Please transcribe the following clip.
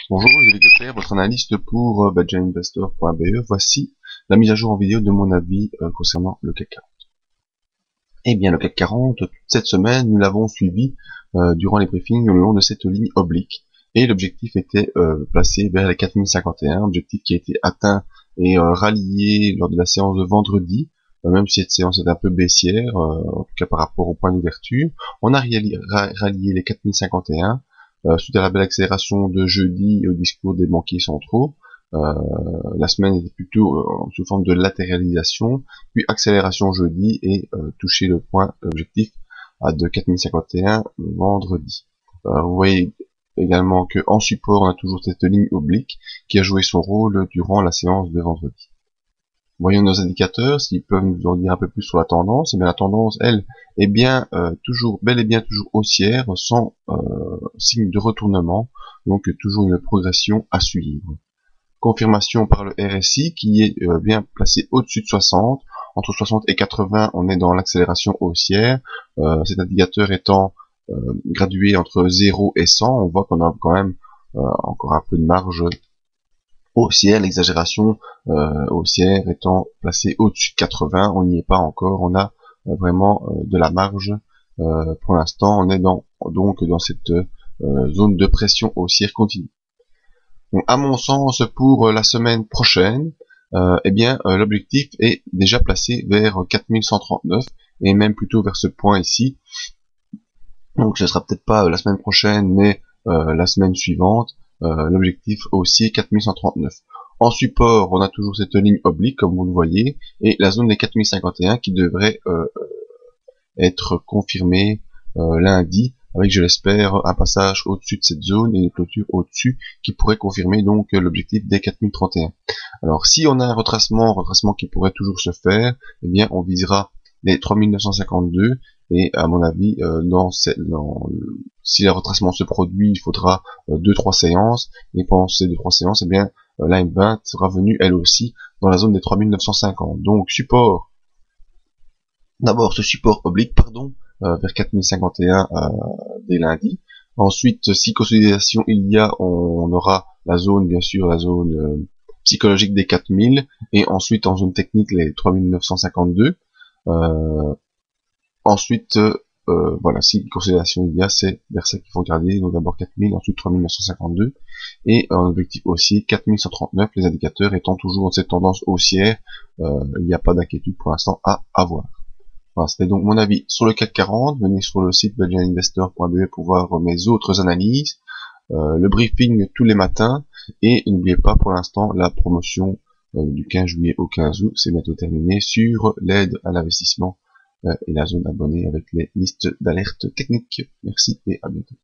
Bonjour, je vais faire votre analyste pour badgerinvestor.be. Voici la mise à jour en vidéo de mon avis concernant le CAC 40. Eh bien, le CAC 40, toute cette semaine, nous l'avons suivi durant les briefings le long de cette ligne oblique. Et l'objectif était placé vers les 4051, objectif qui a été atteint et rallié lors de la séance de vendredi, même si cette séance est un peu baissière, en tout cas par rapport au point d'ouverture. On a rallié les 4051. Suite à la belle accélération de jeudi et au discours des banquiers centraux, la semaine était plutôt sous forme de latéralisation, puis accélération jeudi et toucher le point objectif à de 4051 vendredi. Vous voyez également que en support on a toujours cette ligne oblique qui a joué son rôle durant la séance de vendredi. Voyons nos indicateurs, s'ils peuvent nous en dire un peu plus sur la tendance. Et bien la tendance, elle, est bien bel et bien toujours haussière, sans signe de retournement, donc toujours une progression à suivre. Confirmation par le RSI qui est bien placé au-dessus de 60, entre 60 et 80, on est dans l'accélération haussière. Cet indicateur étant gradué entre 0 et 100, on voit qu'on a quand même encore un peu de marge haussière, l'exagération haussière étant placée au-dessus de 80, on n'y est pas encore, on a vraiment de la marge. Pour l'instant, on est donc dans cette zone de pression haussière continue. Donc, à mon sens, pour la semaine prochaine, l'objectif est déjà placé vers 4139 et même plutôt vers ce point ici. Donc, ce sera peut-être pas la semaine prochaine, mais la semaine suivante. L'objectif aussi 4139. En support, on a toujours cette ligne oblique, comme vous le voyez, et la zone des 4051 qui devrait être confirmée lundi, avec, je l'espère, un passage au-dessus de cette zone et une clôture au-dessus qui pourrait confirmer donc l'objectif des 4031. Alors, si on a un retracement qui pourrait toujours se faire, eh bien, on visera les 3952 et à mon avis, si le retracement se produit, il faudra 2-3 séances, et pendant ces 2-3 séances, eh bien, la M20 sera venue elle aussi dans la zone des 3950. Donc support, d'abord ce support oblique, vers 4051 dès lundi. Ensuite, si consolidation il y a, on aura la zone, bien sûr, la zone psychologique des 4000, et ensuite en zone technique les 3952. Ensuite, voilà, si consolidation il y a, c'est vers ça qu'il faut regarder. Donc d'abord 4000, ensuite 3952, et un objectif aussi 4139, les indicateurs étant toujours dans cette tendance haussière. Il n'y a pas d'inquiétude pour l'instant à avoir. Voilà, c'était donc mon avis sur le CAC 40. Venez sur le site badgerinvestor.be pour voir mes autres analyses, le briefing tous les matins, et n'oubliez pas pour l'instant la promotion du 15 juillet au 15 août, c'est bientôt terminé, sur l'aide à l'investissement et la zone abonnée avec les listes d'alerte techniques. Merci et à bientôt.